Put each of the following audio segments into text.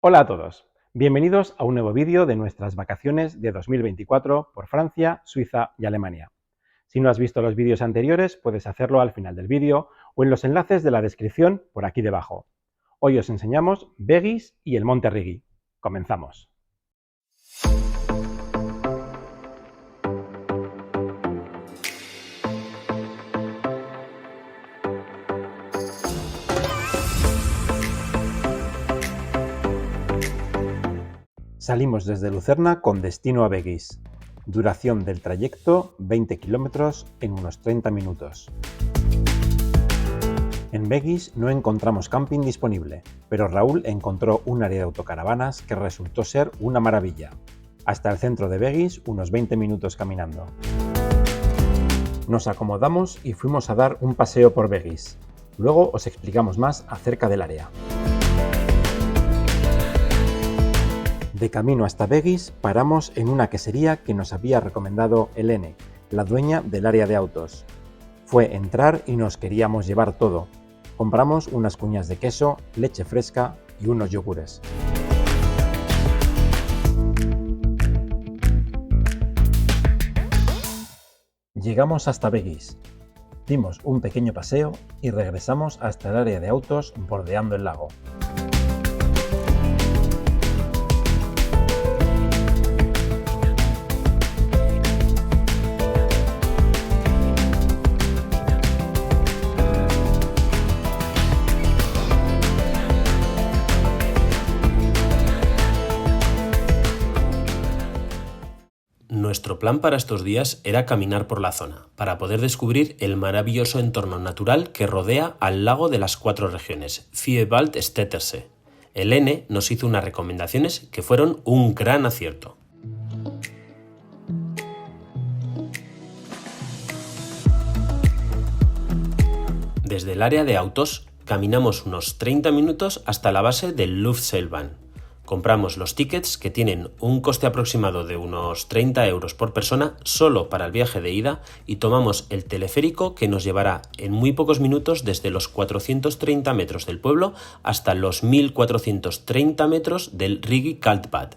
Hola a todos, bienvenidos a un nuevo vídeo de nuestras vacaciones de 2024 por Francia, Suiza y Alemania. Si no has visto los vídeos anteriores, puedes hacerlo al final del vídeo o en los enlaces de la descripción por aquí debajo. Hoy os enseñamos Veguis y el Monte Rigi. Comenzamos. Salimos desde Lucerna con destino a Veguis. Duración del trayecto 20 kilómetros en unos 30 minutos. En Veguis no encontramos camping disponible, pero Raúl encontró un área de autocaravanas que resultó ser una maravilla. Hasta el centro de Veguis unos 20 minutos caminando. Nos acomodamos y fuimos a dar un paseo por Veguis. Luego os explicamos más acerca del área. De camino hasta Veguis paramos en una quesería que nos había recomendado Helene, la dueña del área de autos. Fue entrar y nos queríamos llevar todo. Compramos unas cuñas de queso, leche fresca y unos yogures. Llegamos hasta Veguis. Dimos un pequeño paseo y regresamos hasta el área de autos bordeando el lago. Nuestro plan para estos días era caminar por la zona, para poder descubrir el maravilloso entorno natural que rodea al lago de las 4 regiones, Vierwald-Stättersee. Helene nos hizo unas recomendaciones que fueron un gran acierto. Desde el área de autos, caminamos unos 30 minutos hasta la base del Luftseilbahn. Compramos los tickets que tienen un coste aproximado de unos 30 euros por persona solo para el viaje de ida y tomamos el teleférico que nos llevará en muy pocos minutos desde los 430 metros del pueblo hasta los 1430 metros del Rigi Kaltbad.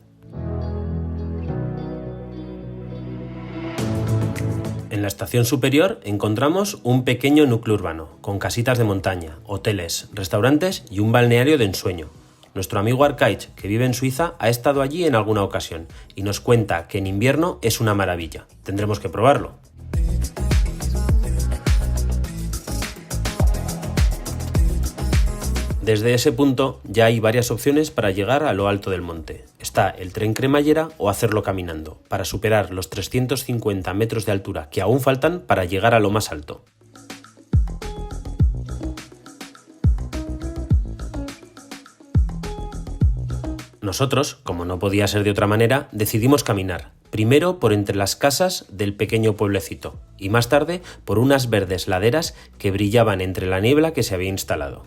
En la estación superior encontramos un pequeño núcleo urbano, con casitas de montaña, hoteles, restaurantes y un balneario de ensueño. Nuestro amigo Arkaich, que vive en Suiza, ha estado allí en alguna ocasión y nos cuenta que en invierno es una maravilla. Tendremos que probarlo. Desde ese punto ya hay varias opciones para llegar a lo alto del monte. Está el tren cremallera o hacerlo caminando, para superar los 350 metros de altura que aún faltan para llegar a lo más alto. Nosotros, como no podía ser de otra manera, decidimos caminar, primero por entre las casas del pequeño pueblecito y más tarde por unas verdes laderas que brillaban entre la niebla que se había instalado.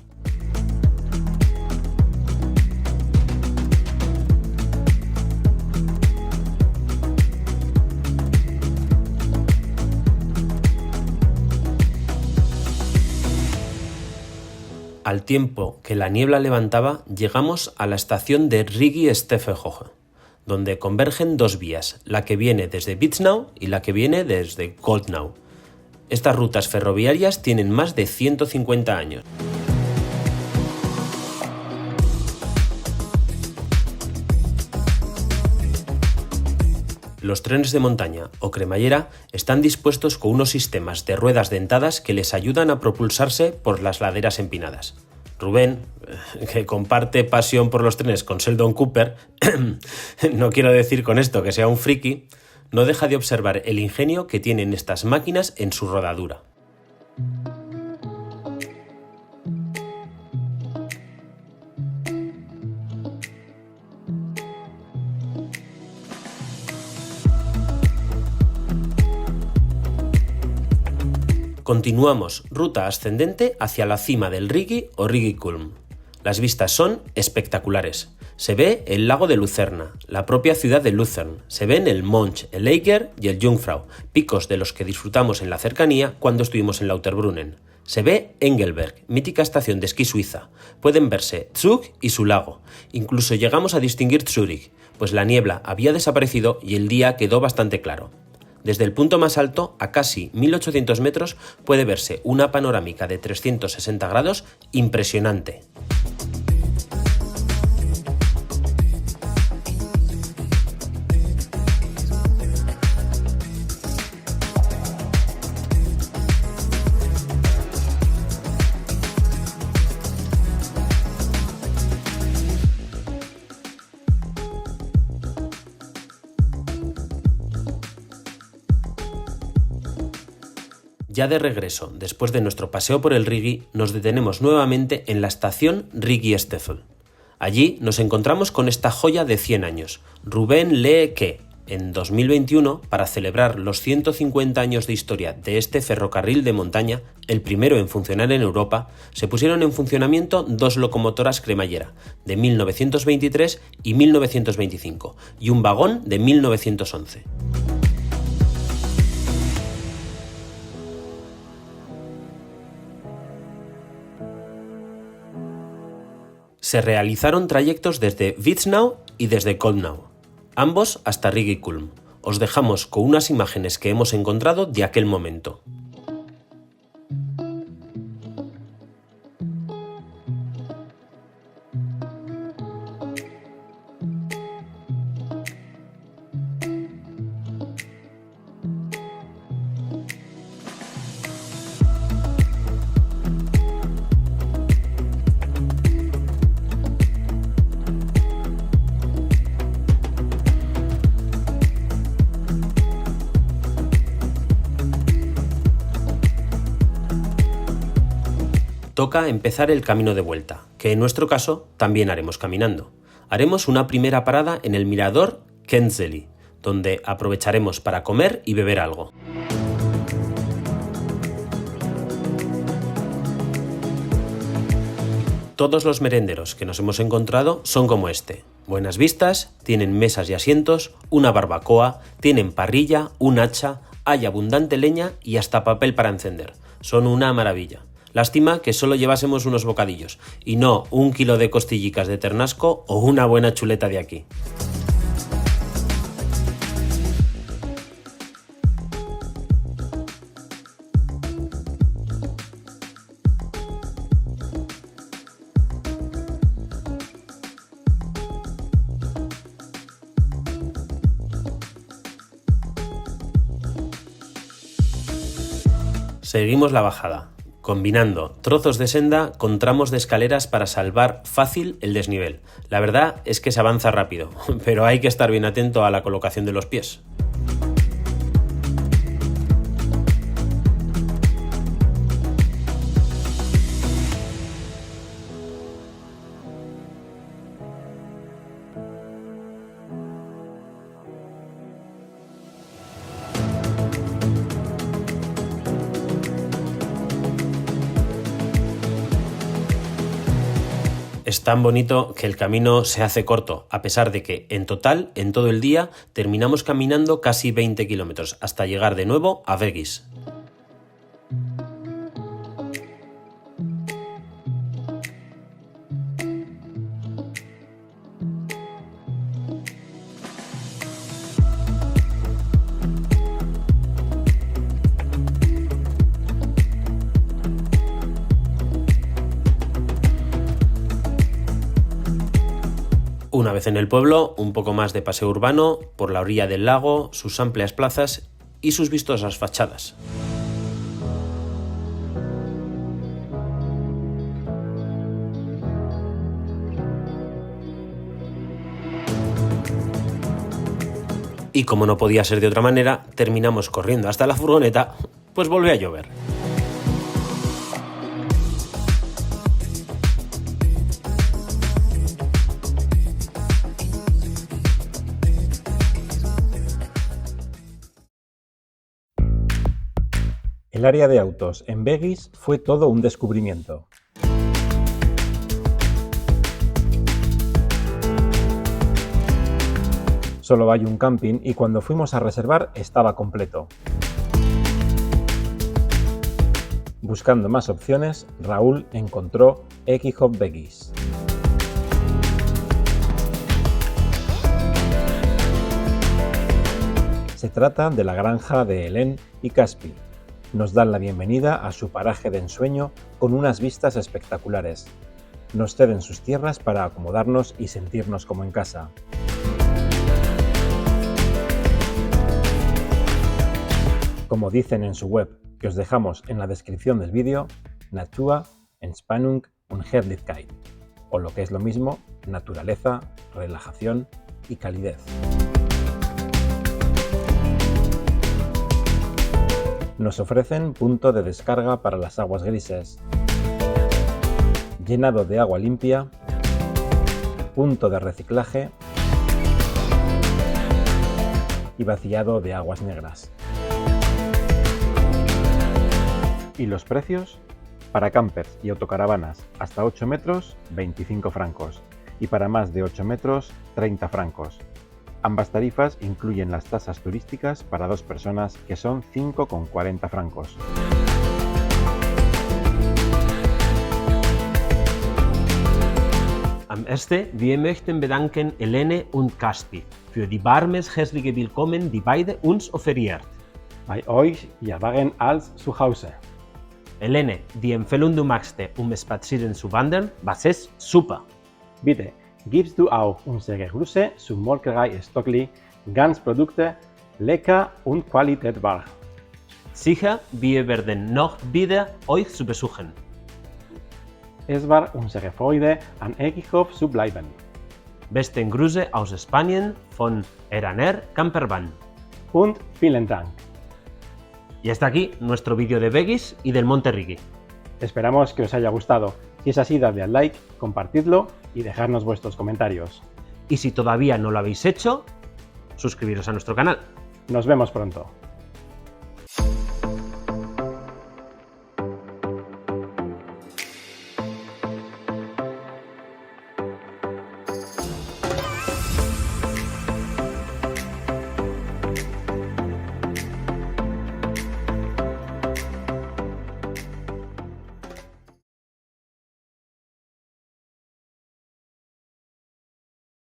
Al tiempo que la niebla levantaba, llegamos a la estación de Rigi-Steffenhoge, donde convergen dos vías, la que viene desde Witznau y la que viene desde Goldnau. Estas rutas ferroviarias tienen más de 150 años. Los trenes de montaña o cremallera están dispuestos con unos sistemas de ruedas dentadas que les ayudan a propulsarse por las laderas empinadas. Rubén, que comparte pasión por los trenes con Sheldon Cooper, no quiero decir con esto que sea un friki, no deja de observar el ingenio que tienen estas máquinas en su rodadura. Continuamos ruta ascendente hacia la cima del Rigi o Rigi-Kulm. Las vistas son espectaculares. Se ve el lago de Lucerna, la propia ciudad de Lucerne, se ven el Mönch, el Eiger y el Jungfrau, picos de los que disfrutamos en la cercanía cuando estuvimos en Lauterbrunnen. Se ve Engelberg, mítica estación de esquí suiza. Pueden verse Zug y su lago. Incluso llegamos a distinguir Zúrich, pues la niebla había desaparecido y el día quedó bastante claro. Desde el punto más alto, a casi 1800 metros, puede verse una panorámica de 360 grados impresionante. Ya de regreso, después de nuestro paseo por el Rigi, nos detenemos nuevamente en la estación Rigi-Stiefel. Allí nos encontramos con esta joya de 100 años, Rubén lee que, en 2021, para celebrar los 150 años de historia de este ferrocarril de montaña, el primero en funcionar en Europa, se pusieron en funcionamiento 2 locomotoras cremallera, de 1923 y 1925, y un vagón de 1911. Se realizaron trayectos desde Witznau y desde Koldnau, ambos hasta Rigi-Kulm. Os dejamos con unas imágenes que hemos encontrado de aquel momento. Toca empezar el camino de vuelta, que en nuestro caso también haremos caminando. Haremos una primera parada en el mirador Kenzeli, donde aprovecharemos para comer y beber algo. Todos los merenderos que nos hemos encontrado son como este. Buenas vistas, tienen mesas y asientos, una barbacoa, tienen parrilla, un hacha, hay abundante leña y hasta papel para encender. Son una maravilla. Lástima que solo llevásemos unos bocadillos, y no 1 kilo de costillicas de ternasco o una buena chuleta de aquí. Seguimos la bajada, combinando trozos de senda con tramos de escaleras para salvar fácil el desnivel. La verdad es que se avanza rápido, pero hay que estar bien atento a la colocación de los pies. Es tan bonito que el camino se hace corto, a pesar de que, en total, en todo el día, terminamos caminando casi 20 kilómetros, hasta llegar de nuevo a Vegis. Una vez en el pueblo, un poco más de paseo urbano, por la orilla del lago, sus amplias plazas y sus vistosas fachadas. Y como no podía ser de otra manera, terminamos corriendo hasta la furgoneta, pues volvió a llover. El área de autos en Vegis fue todo un descubrimiento. Solo hay un camping y cuando fuimos a reservar estaba completo. Buscando más opciones, Raúl encontró Equihop Veggies. Se trata de la granja de Hélène y Caspi. Nos dan la bienvenida a su paraje de ensueño con unas vistas espectaculares. Nos ceden sus tierras para acomodarnos y sentirnos como en casa. Como dicen en su web, que os dejamos en la descripción del vídeo, Natur, Entspannung und Herrlichkeit, o lo que es lo mismo, naturaleza, relajación y calidez. Nos ofrecen punto de descarga para las aguas grises, llenado de agua limpia, punto de reciclaje y vaciado de aguas negras. ¿Y los precios? Para campers y autocaravanas hasta 8 metros, 25 francos, y para más de 8 metros, 30 francos. Ambas tarifas incluyen las tasas turísticas para 2 personas, que son 5,40 francos. Am ersten, wir möchten bedanken Hélène und Caspi für die warmes herzliche Willkommen, die beide uns offeriert. Bei euch ja waren als zu Hause. Hélène, die Empfehlung du machst, spazieren zu wandern, was ist super. Bitte, gibst du auch unsere Grüße zur Molkerei Stockli, ganz Produkte, lecker und Qualität wahr. Sicher, wir werden noch wieder euch zu besuchen. Es war unsere Freude, an Equihop zu bleiben. Besten Grüße aus Spanien von Eraner Campervan. Und vielen Dank. Y hasta aquí nuestro vídeo de Veggies y del Monte Rigi. Esperamos que os haya gustado. Si es así, dadle al like, compartidlo y dejadnos vuestros comentarios. Y si todavía no lo habéis hecho, suscribiros a nuestro canal. Nos vemos pronto.